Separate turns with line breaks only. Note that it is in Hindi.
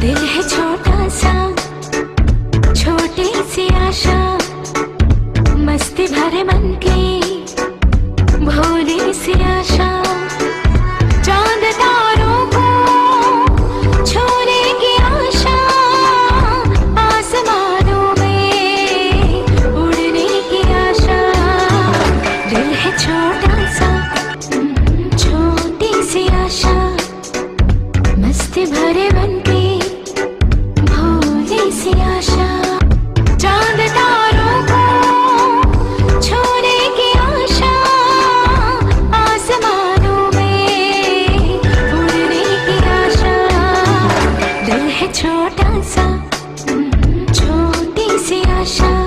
दिल है छोटा सा, छोटी सी आशा, मस्ती भरे मन की भोली सी आशा। चांद तारों को छूने की आशा, आसमानों में उड़ने की आशा। दिल है छोटा सा, छोटी सी आशा, मस्ती भरे मन की भोली सी आशा। चांद तारों को छूने की आशा, आसमानों में उड़ने की आशा। दिल है छोटा सा, छोटी सी आशा।